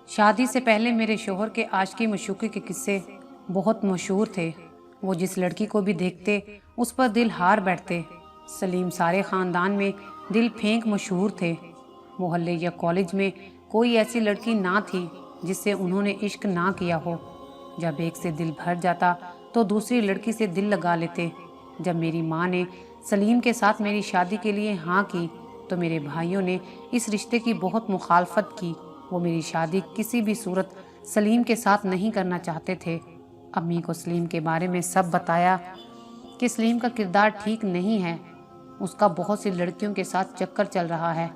شادی سے پہلے میرے شوہر کے عاشقی مشوقی کے قصے بہت مشہور تھے۔ وہ جس لڑکی کو بھی دیکھتے اس پر دل ہار بیٹھتے۔ سلیم سارے خاندان میں دل پھینک مشہور تھے۔ محلے یا کالج میں کوئی ایسی لڑکی نہ تھی جس سے انہوں نے عشق نہ کیا ہو۔ جب ایک سے دل بھر جاتا تو دوسری لڑکی سے دل لگا لیتے۔ جب میری ماں نے سلیم کے ساتھ میری شادی کے لیے ہاں کی تو میرے بھائیوں نے اس رشتے کی بہت مخالفت کی۔ وہ میری شادی کسی بھی صورت سلیم کے ساتھ نہیں کرنا چاہتے تھے۔ امی کو سلیم کے بارے میں سب بتایا کہ سلیم کا کردار ٹھیک نہیں ہے، اس کا بہت سی لڑکیوں کے ساتھ چکر چل رہا ہے،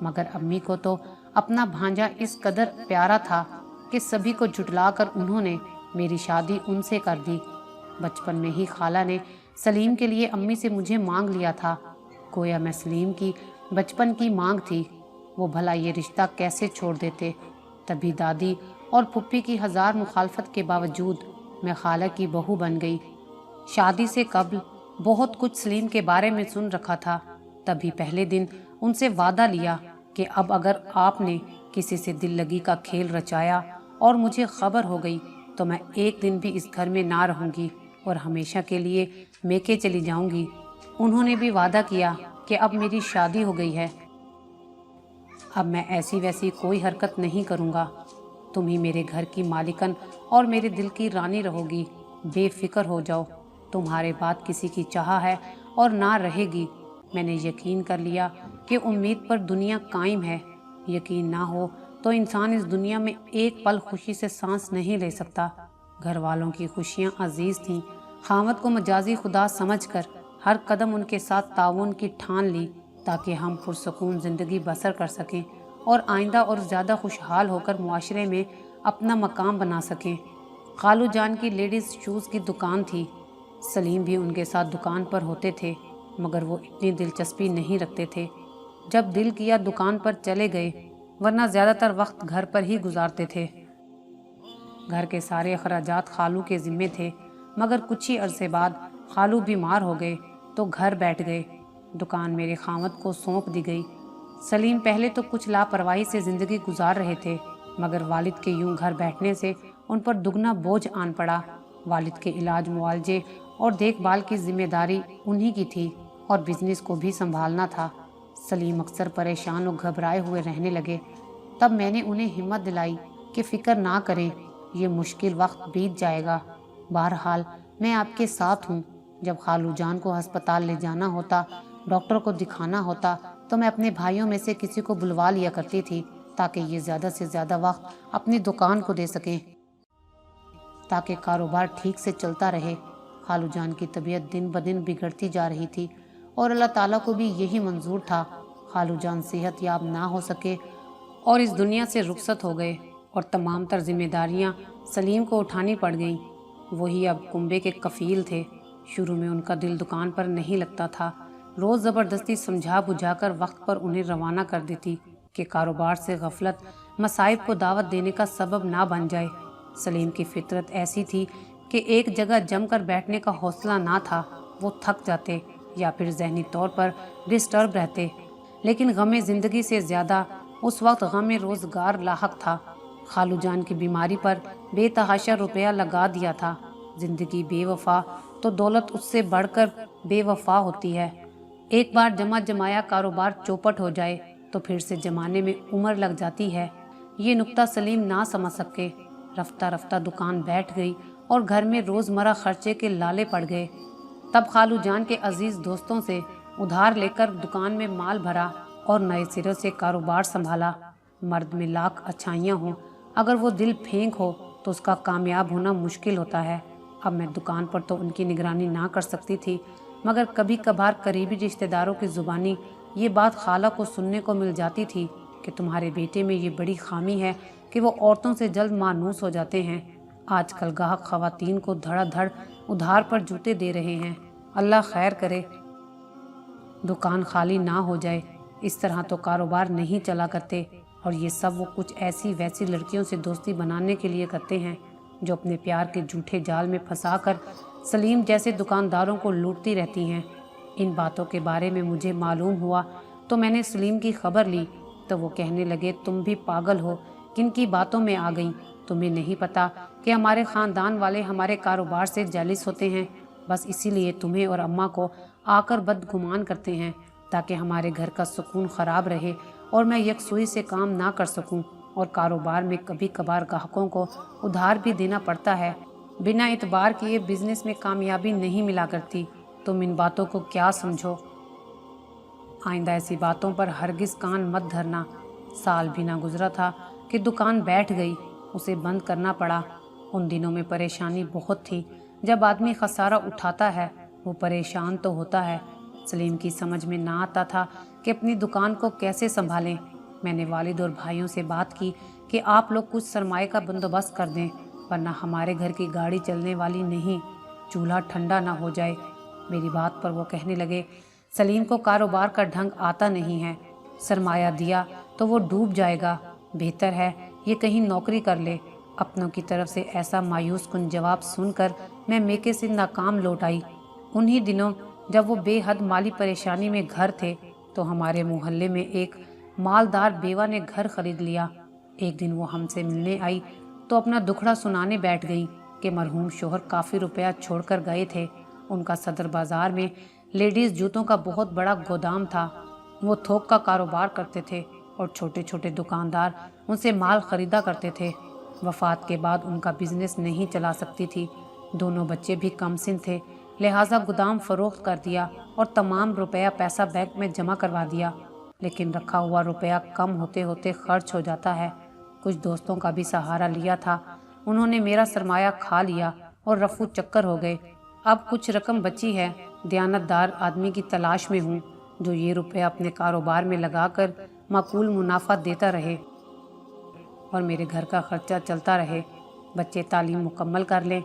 مگر امی کو تو اپنا بھانجا اس قدر پیارا تھا کہ سبھی کو جھٹلا کر انہوں نے میری شادی ان سے کر دی۔ بچپن میں ہی خالہ نے سلیم کے لیے امی سے مجھے مانگ لیا تھا، گویا میں سلیم کی بچپن کی مانگ تھی۔ وہ بھلا یہ رشتہ کیسے چھوڑ دیتے؟ تبھی دادی اور پھپھی کی ہزار مخالفت کے باوجود میں خالہ کی بہو بن گئی۔ شادی سے قبل بہت کچھ سلیم کے بارے میں سن رکھا تھا، تبھی پہلے دن ان سے وعدہ لیا کہ اب اگر آپ نے کسی سے دل لگی کا کھیل رچایا اور مجھے خبر ہو گئی تو میں ایک دن بھی اس گھر میں نہ رہوں گی اور ہمیشہ کے لیے میکے چلی جاؤں گی۔ انہوں نے بھی وعدہ کیا کہ اب میری شادی ہو گئی ہے، اب میں ایسی ویسی کوئی حرکت نہیں کروں گا، تم ہی میرے گھر کی مالکن اور میرے دل کی رانی رہو گی، بے فکر ہو جاؤ، تمہارے بعد کسی کی چاہ ہے اور نہ رہے گی۔ میں نے یقین کر لیا کہ امید پر دنیا قائم ہے، یقین نہ ہو تو انسان اس دنیا میں ایک پل خوشی سے سانس نہیں لے سکتا۔ گھر والوں کی خوشیاں عزیز تھیں، خاوند کو مجازی خدا سمجھ کر ہر قدم ان کے ساتھ تعاون کی ٹھان لی تاکہ ہم پرسکون زندگی بسر کر سکیں اور آئندہ اور زیادہ خوشحال ہو کر معاشرے میں اپنا مقام بنا سکیں۔ خالو جان کی لیڈیز شوز کی دکان تھی، سلیم بھی ان کے ساتھ دکان پر ہوتے تھے، مگر وہ اتنی دلچسپی نہیں رکھتے تھے۔ جب دل کیا دکان پر چلے گئے، ورنہ زیادہ تر وقت گھر پر ہی گزارتے تھے۔ گھر کے سارے اخراجات خالو کے ذمے تھے، مگر کچھ ہی عرصے بعد خالو بیمار ہو گئے تو گھر بیٹھ گئے۔ دکان میرے خاوند کو سونپ دی گئی۔ سلیم پہلے تو کچھ لاپرواہی سے زندگی گزار رہے تھے، مگر والد کے یوں گھر بیٹھنے سے ان پر دگنا بوجھ آن پڑا۔ والد کے علاج معالجے اور دیکھ بھال کی ذمہ داری انہی کی تھی اور بزنس کو بھی سنبھالنا تھا۔ سلیم اکثر پریشان اور گھبرائے ہوئے رہنے لگے۔ تب میں نے انہیں ہمت دلائی کہ فکر نہ کریں، یہ مشکل وقت بیت جائے گا، بہرحال میں آپ کے ساتھ ہوں۔ جب خالو جان کو ہسپتال لے جانا ہوتا، ڈاکٹر کو دکھانا ہوتا تو میں اپنے بھائیوں میں سے کسی کو بلوا لیا کرتی تھی تاکہ یہ زیادہ سے زیادہ وقت اپنی دکان کو دے سکیں، تاکہ کاروبار ٹھیک سے چلتا رہے۔ خالو جان کی طبیعت دن بدن بگڑتی جا رہی تھی اور اللہ تعالیٰ کو بھی یہی منظور تھا۔ خالو جان صحت یاب نہ ہو سکے اور اس دنیا سے رخصت ہو گئے اور تمام تر ذمہ داریاں سلیم کو اٹھانی پڑ گئیں۔ وہی اب کنبے کے کفیل تھے۔ شروع میں ان کا دل دکان پر نہیں لگتا تھا، روز زبردستی سمجھا بجھا کر وقت پر انہیں روانہ کر دیتی کہ کاروبار سے غفلت مصائب کو دعوت دینے کا سبب نہ بن جائے۔ سلیم کی فطرت ایسی تھی کہ ایک جگہ جم کر بیٹھنے کا حوصلہ نہ تھا، وہ تھک جاتے یا پھر ذہنی طور پر ڈسٹرب رہتے۔ لیکن غم زندگی سے زیادہ اس وقت غم روزگار لاحق تھا۔ خالو جان کی بیماری پر بے تحاشا روپیہ لگا دیا تھا۔ زندگی بے وفا تو دولت اس سے بڑھ کر بے وفا ہوتی ہے۔ ایک بار جمع جمایا کاروبار چوپٹ ہو جائے تو پھر سے جمانے میں عمر لگ جاتی ہے۔ یہ نکتہ سلیم نہ سمجھ سکے۔ رفتہ رفتہ دکان بیٹھ گئی اور گھر میں روزمرہ خرچے کے لالے پڑ گئے۔ تب خالو جان کے عزیز دوستوں سے ادھار لے کر دکان میں مال بھرا اور نئے سرے سے کاروبار سنبھالا۔ مرد میں لاکھ اچھائیاں ہوں، اگر وہ دل پھینک ہو تو اس کا کامیاب ہونا مشکل ہوتا ہے۔ اب میں دکان پر تو ان کی نگرانی نہ کر سکتی تھی، مگر کبھی کبھار قریبی رشتہ داروں کی زبانی یہ بات خالہ کو سننے کو مل جاتی تھی کہ تمہارے بیٹے میں یہ بڑی خامی ہے کہ وہ عورتوں سے جلد مانوس ہو جاتے ہیں۔ آج کل گاہک خواتین کو دھڑا دھڑ ادھار پر جوتے دے رہے ہیں، اللہ خیر کرے دکان خالی نہ ہو جائے۔ اس طرح تو کاروبار نہیں چلا کرتے، اور یہ سب وہ کچھ ایسی ویسی لڑکیوں سے دوستی بنانے کے لیے کرتے ہیں جو اپنے پیار کے جھوٹے جال میں پھنسا کر سلیم جیسے دکانداروں کو لوٹتی رہتی ہیں۔ ان باتوں کے بارے میں مجھے معلوم ہوا تو میں نے سلیم کی خبر لی تو وہ کہنے لگے تم بھی پاگل ہو، किन की बातों में आ गई। तुम्हें नहीं पता कि हमारे ख़ानदान वाले हमारे कारोबार से जेलिस होते हैं। बस इसीलिए तुम्हें और अम्मा को आकर बदगुमान करते हैं ताकि हमारे घर का सुकून ख़राब रहे और मैं यकसुई से काम ना कर सकूं। और कारोबार में कभी कभार ग्राहकों को उधार भी देना पड़ता है। बिना इतबार किए बिजनेस में कामयाबी नहीं मिला करती। तुम इन बातों को क्या समझो? आइंदा ऐसी बातों पर हरगिज कान मत धरना। साल भी ना गुजरा था कि दुकान बैठ गई, उसे बंद करना पड़ा। उन दिनों में परेशानी बहुत थी। जब आदमी खसारा उठाता है वो परेशान तो होता है। सलीम की समझ में ना आता था कि अपनी दुकान को कैसे संभालें। मैंने वालिद और भाइयों से बात की कि आप लोग कुछ सरमाए का बंदोबस्त कर दें, वरना हमारे घर की गाड़ी चलने वाली नहीं, चूल्हा ठंडा ना हो जाए। मेरी बात पर वो कहने लगे, सलीम को कारोबार का ढंग आता नहीं है, सरमाया दिया तो वो डूब जाएगा, बेहतर है ये कहीं नौकरी कर ले। अपनों की तरफ से ऐसा मायूस कुन जवाब सुनकर मैं मेके से नाकाम लौट आई। उन्हीं दिनों जब वो बेहद माली परेशानी में घर थे तो हमारे मोहल्ले में एक मालदार बेवा ने घर खरीद लिया। एक दिन वो हमसे मिलने आई तो अपना दुखड़ा सुनाने बैठ गई कि मरहूम शोहर काफ़ी रुपया छोड़कर गए थे। उनका सदर बाज़ार में लेडीज़ जूतों का बहुत बड़ा गोदाम था। वो थोक का कारोबार करते थे और छोटे छोटे दुकानदार उनसे माल खरीदा करते थे। वफ़ात के बाद उनका बिजनेस नहीं चला सकती थी। दोनों बच्चे भी कमसिन थे, लिहाजा गोदाम फ़रोख्त कर दिया और तमाम रुपया पैसा बैंक में जमा करवा दिया। लेकिन रखा हुआ रुपया कम होते होते खर्च हो जाता है। कुछ दोस्तों का भी सहारा लिया था, उन्होंने मेरा सरमाया खा लिया और रफू चक्कर हो गए। अब कुछ रकम बची है। दयानतदार आदमी की तलाश में हूँ जो ये रुपया अपने कारोबार में लगाकर माकूल मुनाफा देता रहे और मेरे घर का खर्चा चलता रहे, बच्चे तालीम मुकम्मल कर लें।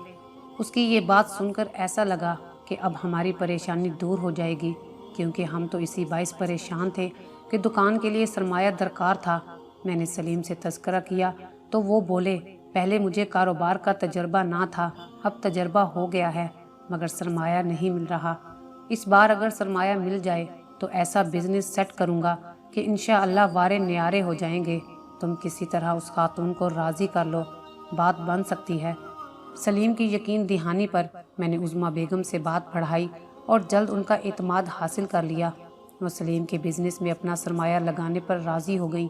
उसकी ये बात सुनकर ऐसा लगा कि अब हमारी परेशानी दूर हो जाएगी, क्योंकि हम तो इसी बाइस परेशान थे कि दुकान के लिए सरमाया दरकार था। मैंने सलीम से तज़किरा किया तो वो बोले, पहले मुझे कारोबार का तजर्बा ना था, अब तजर्बा हो गया है, मगर सरमाया नहीं मिल रहा। इस बार अगर सरमाया मिल जाए तो ऐसा बिजनेस सेट करूँगा कि इंशाअल्लाह वारे न्यारे हो जाएंगे। तुम किसी तरह उस खातून को राज़ी कर लो, बात बन सकती है। सलीम की यकीन दहानी पर मैंने उज़्मा बेगम से बात बढ़ाई और जल्द उनका एतमाद हासिल कर लिया। वो सलीम के बिज़नेस में अपना सरमाया लगाने पर राज़ी हो गई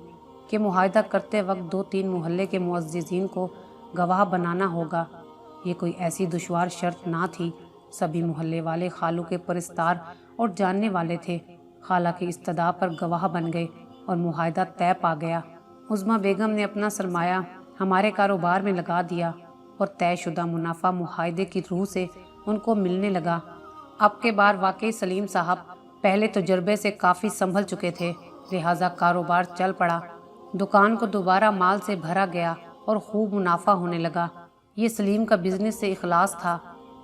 कि मुआहदा करते वक्त 2-3 मोहल्ले के मुअज़्ज़िज़ीन को गवाह बनाना होगा। ये कोई ऐसी दुश्वार शर्त ना थी। सभी मोहल्ले वाले खालू के परिस्तार और जानने वाले थे। खाला की इस्तदा पर गवाह बन गए और मुआहदा तय पा गया। उज़्मा बेगम ने अपना सरमाया हमारे कारोबार में लगा दिया और तयशुदा मुनाफा मुआहदे की रूह से उनको मिलने लगा। अब के बार वाकई सलीम साहब पहले तजुर्बे से काफ़ी संभल चुके थे, लिहाजा कारोबार चल पड़ा। दुकान को दोबारा माल से भरा गया और खूब मुनाफा होने लगा। ये सलीम का बिजनेस से इखलास था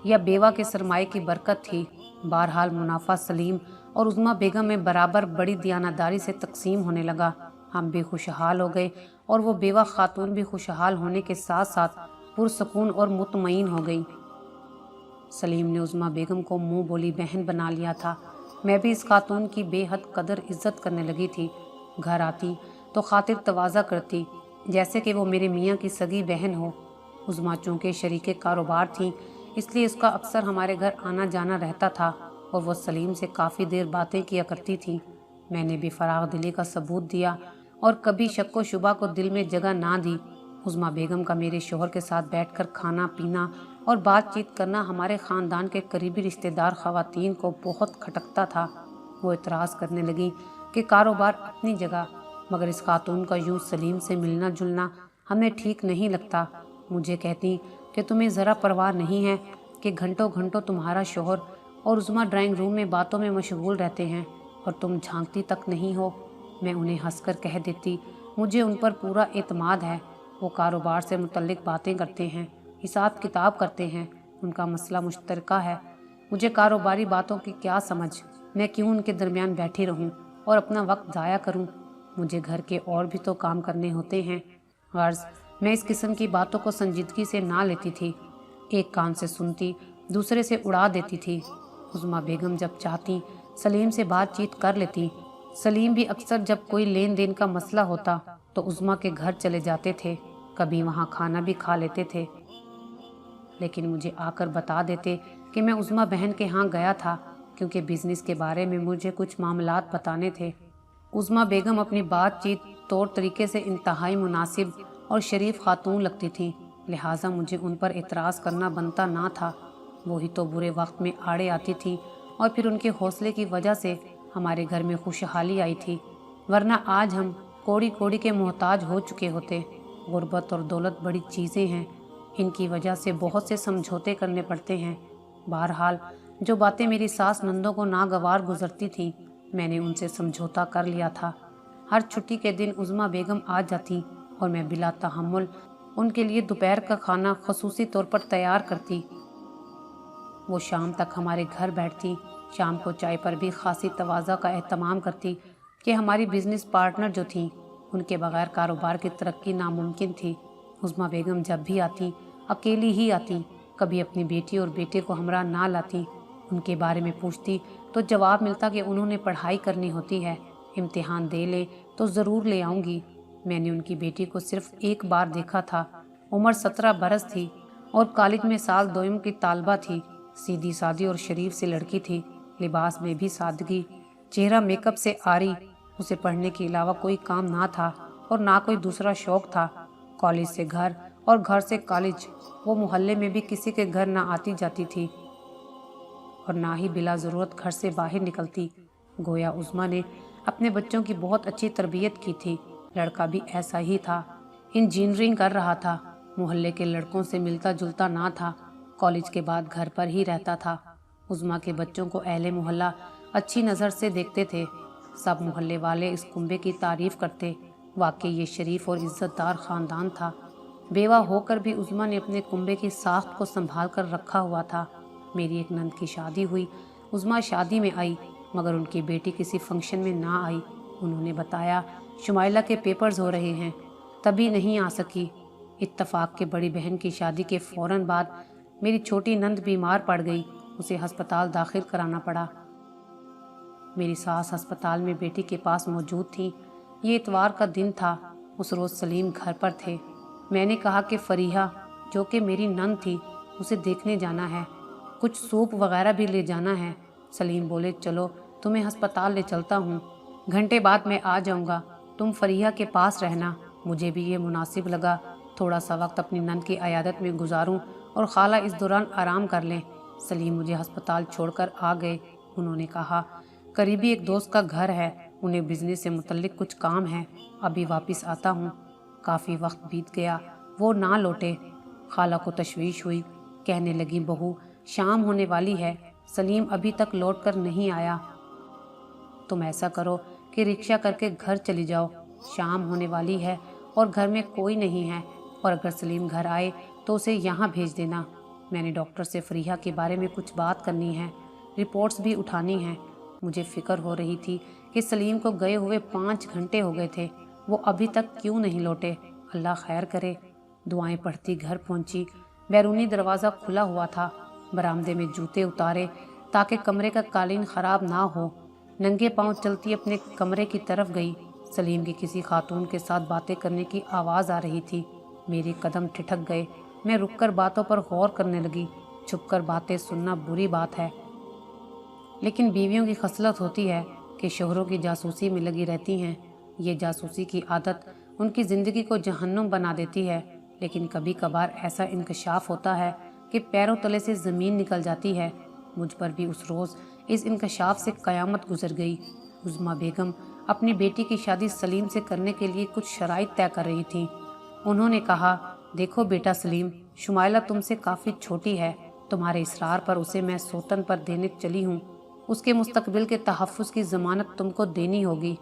या बेवा के सरमाए की बरकत थी। बहरहाल मुनाफा सलीम और उज़्मा बेगम में बराबर बड़ी दयानतदारी से तकसीम होने लगा। हम भी खुशहाल हो गए और वो बेवा खातून भी खुशहाल होने के साथ साथ पुरसकून और मुतमईन हो गई। सलीम ने उज़्मा बेगम को मुँह बोली बहन बना लिया था। मैं भी इस खातून की बेहद कदर इज़्ज़त करने लगी थी। घर आती तो खातिर तवाज़ा करती जैसे कि वो मेरे मियाँ की सगी बहन हो। उज़्मा चूँकि शरीके कारोबार थी, इसलिए उसका अक्सर हमारे घर आना जाना रहता था और वो सलीम से काफ़ी देर बातें किया करती थी। मैंने भी फराग दिली का सबूत दिया और कभी शक व शुबा को दिल में जगह ना दी। उज़्मा बेगम का मेरे शोहर के साथ बैठकर खाना पीना और बातचीत करना हमारे ख़ानदान के करीबी रिश्तेदार ख़वातीन को बहुत खटकता था। वो इतराज़ करने लगी कि कारोबार अपनी जगह, मगर इस खातून का यूँ सलीम से मिलना जुलना हमें ठीक नहीं लगता। मुझे कहती कि तुम्हें ज़रा परवाह नहीं है कि घंटों घंटों तुम्हारा शोहर और उज़्मा ड्राइंग रूम में बातों में मशगूल रहते हैं और तुम झांकती तक नहीं हो। मैं उन्हें हंसकर कह देती, मुझे उन पर पूरा एतमाद है। वो कारोबार से मुतल्लिक बातें करते हैं, हिसाब किताब करते हैं, उनका मसला मुश्तरका है। मुझे कारोबारी बातों की क्या समझ, मैं क्यों उनके दरमियान बैठी रहूं और अपना वक्त ज़ाया करूं। मुझे घर के और भी तो काम करने होते हैं। गर्ज़ मैं इस किस्म की बातों को संजीदगी से ना लेती थी। एक कान से सुनती, दूसरे से उड़ा देती थी। उज़्मा बेगम जब चाहती सलीम से बातचीत कर लेती। सलीम भी अक्सर जब कोई लेन देन का मसला होता तो उज़्मा के घर चले जाते थे, कभी वहाँ खाना भी खा लेते थे, लेकिन मुझे आकर बता देते कि मैं उज़्मा बहन के यहाँ गया था क्योंकि बिज़नेस के बारे में मुझे कुछ मामलात बताने थे। उज़्मा बेगम अपनी बातचीत तौर तरीके से इंतहाई मुनासिब और शरीफ खातून लगती थीं, लिहाजा मुझे उन पर एतराज़ करना बनता ना था। वही तो बुरे वक्त में आड़े आती थी और फिर उनके हौसले की वजह से हमारे घर में खुशहाली आई थी, वरना आज हम कोड़ी कोड़ी के मोहताज हो चुके होते। गुर्बत और दौलत बड़ी चीज़ें हैं, इनकी वजह से बहुत से समझौते करने पड़ते हैं। बहरहाल जो बातें मेरी सास नंदों को नागवार गुजरती थीं, मैंने उनसे समझौता कर लिया था। हर छुट्टी के दिन उज़्मा बेगम आ जाती और मैं बिला तहम्मुल उनके लिए दोपहर का खाना खसूसी तौर पर तैयार करती। वो शाम तक हमारे घर बैठती, शाम को चाय पर भी खासी तवाज़ा का एहतमाम करती कि हमारी बिजनेस पार्टनर जो थी, उनके बगैर कारोबार की तरक्की नामुमकिन थी। उज़्मा बेगम जब भी आती अकेली ही आती, कभी अपनी बेटी और बेटे को हमरा ना लाती। उनके बारे में पूछती तो जवाब मिलता कि उन्होंने पढ़ाई करनी होती है, इम्तिहान दे ले तो ज़रूर ले आऊँगी। मैंने उनकी बेटी को सिर्फ एक बार देखा था। उम्र 17 बरस थी और कॉलेज में साल दोयम की तालबा थी। सीधी सादी और शरीफ सी लड़की थी, लिबास में भी सादगी, चेहरा मेकअप से आरी। उसे पढ़ने के अलावा कोई काम ना था और ना कोई दूसरा शौक था। कॉलेज से घर और घर से कॉलेज, वो मोहल्ले में भी किसी के घर ना आती जाती थी और ना ही बिला ज़रूरत घर से बाहर निकलती। गोया उज़्मा ने अपने बच्चों की बहुत अच्छी तरबियत की थी। लड़का भी ऐसा ही था, इंजीनियरिंग कर रहा था, मोहल्ले के लड़कों से मिलता जुलता ना था, कॉलेज के बाद घर पर ही रहता था। उज़्मा के बच्चों को अहले मोहल्ला अच्छी नज़र से देखते थे। सब मोहल्ले वाले इस कुंबे की तारीफ़ करते। वाकई ये शरीफ और इज़्ज़तदार ख़ानदान था। बेवा होकर भी उज़्मा ने अपने कुंबे की साख्त को संभाल कर रखा हुआ था। मेरी एक नंद की शादी हुई। उज़्मा शादी में आई, मगर उनकी बेटी किसी फंक्शन में ना आई। उन्होंने बताया शुमाइला के पेपर्स हो रहे हैं, तभी नहीं आ सकी। इत्तफाक के बड़ी बहन की शादी के फ़ौरन बाद मेरी छोटी नंद बीमार पड़ गई, उसे अस्पताल दाखिल कराना पड़ा। मेरी सास अस्पताल में बेटी के पास मौजूद थी। ये इतवार का दिन था। उस रोज़ सलीम घर पर थे। मैंने कहा कि फरीहा, जो कि मेरी नंद थी, उसे देखने जाना है, कुछ सूप वगैरह भी ले जाना है। सलीम बोले, चलो तुम्हें अस्पताल ले चलता हूँ, घंटे बाद मैं आ जाऊँगा, तुम फरीहा के पास रहना। मुझे भी ये मुनासिब लगा, थोड़ा सा वक्त अपनी नंद की अयादत में गुजारूं और खाला इस दौरान आराम कर लें। सलीम मुझे अस्पताल छोड़कर आ गए। उन्होंने कहा, करीबी एक दोस्त का घर है, उन्हें बिजनेस से मुतल्लिक कुछ काम है, अभी वापस आता हूँ। काफ़ी वक्त बीत गया, वो ना लौटे। खाला को तशवीश हुई, कहने लगी, बहू शाम होने वाली है, सलीम अभी तक लौट कर नहीं आया। तुम ऐसा करो कि रिक्शा करके घर चली जाओ, शाम होने वाली है और घर में कोई नहीं है, और अगर सलीम घर आए तो उसे यहाँ भेज देना। मैंने डॉक्टर से फरीहा के बारे में कुछ बात करनी है, रिपोर्ट्स भी उठानी हैं। मुझे फ़िक्र हो रही थी कि सलीम को गए हुए 5 घंटे हो गए थे, वो अभी तक क्यों नहीं लौटे। अल्लाह खैर करे। दुआएं पढ़ती घर पहुंची। बैरूनी दरवाज़ा खुला हुआ था। बरामदे में जूते उतारे ताकि कमरे का कालीन ख़राब ना हो। नंगे पांव चलती अपने कमरे की तरफ गई। सलीम की किसी खातून के साथ बातें करने की आवाज़ आ रही थी। मेरे कदम ठिठक गए। मैं रुककर बातों पर गौर करने लगी। छुपकर बातें सुनना बुरी बात है, लेकिन बीवियों की खसलत होती है कि शोहरों की जासूसी में लगी रहती हैं। ये जासूसी की आदत उनकी ज़िंदगी को जहन्नुम बना देती है, लेकिन कभी कभार ऐसा इंकशाफ होता है कि पैरों तले से ज़मीन निकल जाती है। मुझ पर भी उस रोज़ इस इंकशाफ से क़यामत गुजर गई। उज़्मा बेगम अपनी बेटी की शादी सलीम से करने के लिए कुछ शराइत तय कर रही थी। उन्होंने कहा, देखो बेटा सलीम, शुमाइला तुमसे काफ़ी छोटी है, तुम्हारे इसरार पर उसे मैं सोतन पर देने चली हूँ। उसके मुस्तकबिल के तहफ़्फ़ुज़ की ज़मानत तुमको देनी होगी।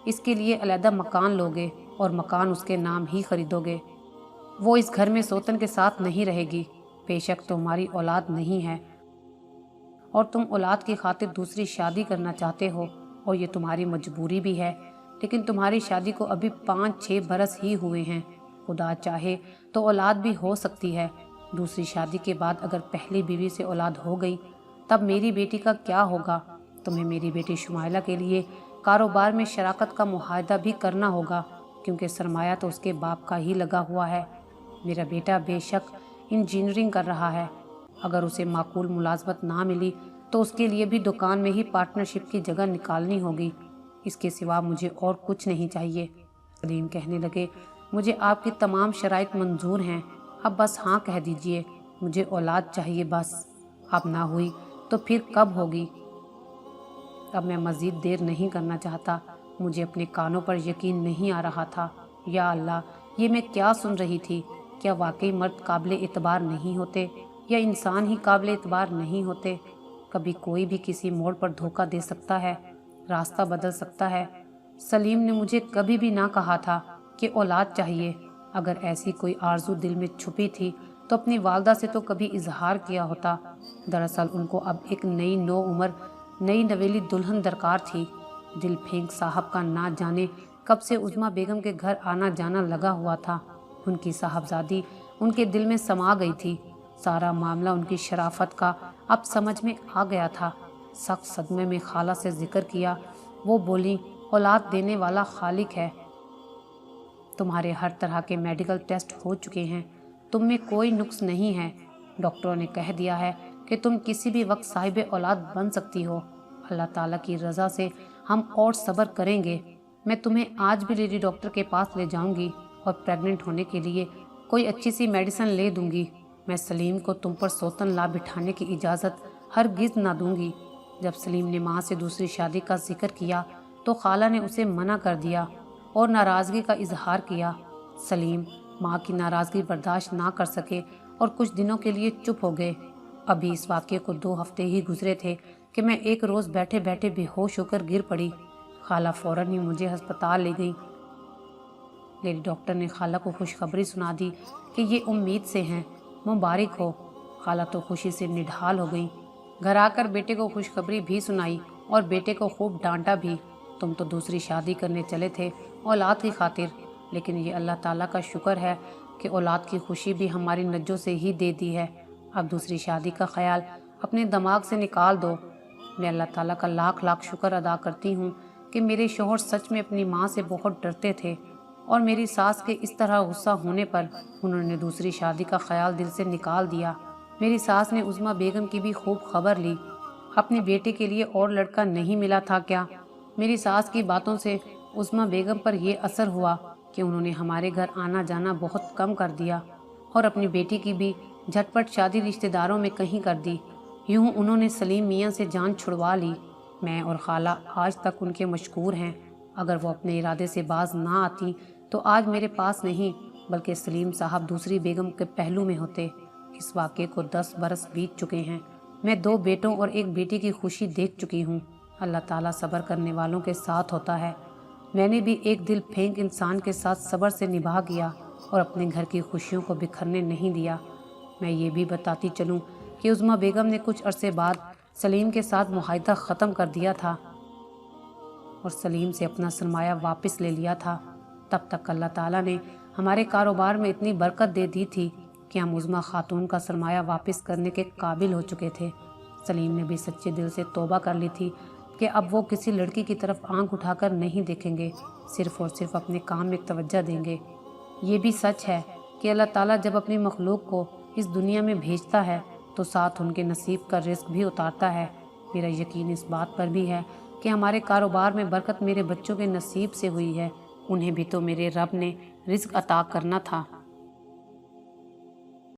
इसके लिए अलहदा मकान लोगे और मकान उसके नाम ही खरीदोगे। वो इस घर में सोतन के साथ नहीं रहेगी। बेशक तुम्हारी औलाद नहीं है और तुम औलाद की खातिर दूसरी शादी करना चाहते हो, और ये तुम्हारी मजबूरी भी है, लेकिन तुम्हारी शादी को अभी 5-6 बरस ही हुए हैं। खुदा चाहे तो औलाद भी हो सकती है। दूसरी शादी के बाद अगर पहली बीवी से औलाद हो गई, तब मेरी बेटी का क्या होगा? तुम्हें मेरी बेटी शुमाइला के लिए कारोबार में शराकत का मुआहदा भी करना होगा। क्योंकि सरमाया तो उसके बाप का ही लगा हुआ है। मेरा बेटा बेशक इंजीनियरिंग कर रहा है, अगर उसे माकूल मुलाजमत ना मिली तो उसके लिए भी दुकान में ही पार्टनरशिप की जगह निकालनी होगी। इसके सिवा मुझे और कुछ नहीं चाहिए। सलीम कहने लगे, मुझे आपकी तमाम शराइत मंजूर हैं, अब बस हाँ कह दीजिए। मुझे औलाद चाहिए बस। अब ना हुई तो फिर कब होगी? अब मैं मज़ीद देर नहीं करना चाहता। मुझे अपने कानों पर यकीन नहीं आ रहा था। या अल्लाह, ये मैं क्या सुन रही थी? क्या वाकई मर्द काबिल एतबार नहीं होते, या इंसान ही काबिल एतबार नहीं होते? कभी कोई भी किसी मोड़ पर धोखा दे सकता है, रास्ता बदल सकता है। सलीम ने मुझे कभी भी ना कहा था कि औलाद चाहिए। अगर ऐसी कोई आरजू दिल में छुपी थी तो अपनी वालदा से तो कभी इजहार किया होता। दरअसल उनको अब एक नई नो उम्र, नई नवेली दुल्हन दरकार थी। दिल फेंक साहब का ना जाने कब से उज़्मा बेगम के घर आना जाना लगा हुआ था। उनकी साहबजादी उनके दिल में समा गई थी। सारा मामला उनकी शराफत का अब समझ में आ गया था। सख्त सदमे में खाला से जिक्र किया। वो बोली, औलाद देने वाला खालिक है। तुम्हारे हर तरह के मेडिकल टेस्ट हो चुके हैं, तुम में कोई नुक्स नहीं है। डॉक्टरों ने कह दिया है कि तुम किसी भी वक्त साहिब औलाद बन सकती हो। अल्लाह ताला की रज़ा से हम और सब्र करेंगे। मैं तुम्हें आज भी लेडी डॉक्टर के पास ले जाऊंगी और प्रेग्नेंट होने के लिए कोई अच्छी सी मेडिसिन ले दूंगी। मैं सलीम को तुम पर सौतन ला बिठाने की इजाज़त हरगिज़ ना दूंगी। जब सलीम ने माँ से दूसरी शादी का जिक्र किया तो खाला ने उसे मना कर दिया और नाराज़गी का इजहार किया। सलीम माँ की नाराज़गी बर्दाश्त ना कर सके और कुछ दिनों के लिए चुप हो गए। अभी इस वाक़े को 2 हफ्ते ही गुजरे थे कि मैं एक रोज़ बैठे बैठे बेहोश होकर गिर पड़ी। खाला फ़ौरन ही मुझे अस्पताल ले गई। लेडी डॉक्टर ने खाला को खुशखबरी सुना दी कि ये उम्मीद से हैं, मुबारक हो। खाला तो खुशी से निढाल हो गई। घर आकर बेटे को खुशखबरी भी सुनाई और बेटे को खूब डांटा भी। तुम तो दूसरी शादी करने चले थे औलाद की खातिर, लेकिन ये अल्लाह ताला का शुक्र है कि औलाद की खुशी भी हमारी नज्जों से ही दे दी है। अब दूसरी शादी का ख्याल अपने दिमाग से निकाल दो। मैं अल्लाह ताला का लाख लाख शुक्र अदा करती हूँ कि मेरे शौहर सच में अपनी माँ से बहुत डरते थे और मेरी सास के इस तरह गुस्सा होने पर उन्होंने दूसरी शादी का ख्याल दिल से निकाल दिया। मेरी सास ने उज़्मा बेगम की भी खूब खबर ली। अपने बेटे के लिए और लड़का नहीं मिला था क्या? मेरी सास की बातों से उज़्मा बेगम पर यह असर हुआ कि उन्होंने हमारे घर आना जाना बहुत कम कर दिया और अपनी बेटी की भी झटपट शादी रिश्तेदारों में कहीं कर दी। यूँ उन्होंने सलीम मियाँ से जान छुड़वा ली। मैं और खाला आज तक उनके मशकूर हैं। अगर वो अपने इरादे से बाज ना आती तो आज मेरे पास नहीं बल्कि सलीम साहब दूसरी बेगम के पहलू में होते। इस वाक़े को 10 बरस बीत चुके हैं। मैं 2 बेटों और 1 बेटी की खुशी देख चुकी हूँ। अल्लाह ताला सब्र करने वालों के साथ होता है। मैंने भी एक दिल फेंक इंसान के साथ सब्र से निभा किया और अपने घर की खुशियों को बिखरने नहीं दिया। मैं ये भी बताती चलूँ कि उज़्मा बेगम ने कुछ अरसे बाद सलीम के साथ मुआहदा ख़त्म कर दिया था और सलीम से अपना सरमाया वापस ले लिया था। तब तक अल्लाह ताला ने हमारे कारोबार में इतनी बरकत दे दी थी कि हम उज़्मा खातून का सरमाया वापस करने के काबिल हो चुके थे। सलीम ने भी सच्चे दिल से तौबा कर ली थी कि अब वो किसी लड़की की तरफ आंख उठाकर नहीं देखेंगे, सिर्फ़ और सिर्फ अपने काम में तवज्जो देंगे। ये भी सच है कि अल्लाह ताला जब अपनी मखलूक को इस दुनिया में भेजता है तो साथ उनके नसीब का रिस्क भी उतारता है। मेरा यकीन इस बात पर भी है कि हमारे कारोबार में बरकत मेरे बच्चों के नसीब से हुई है। उन्हें भी तो मेरे रब ने रिस्क अता करना था।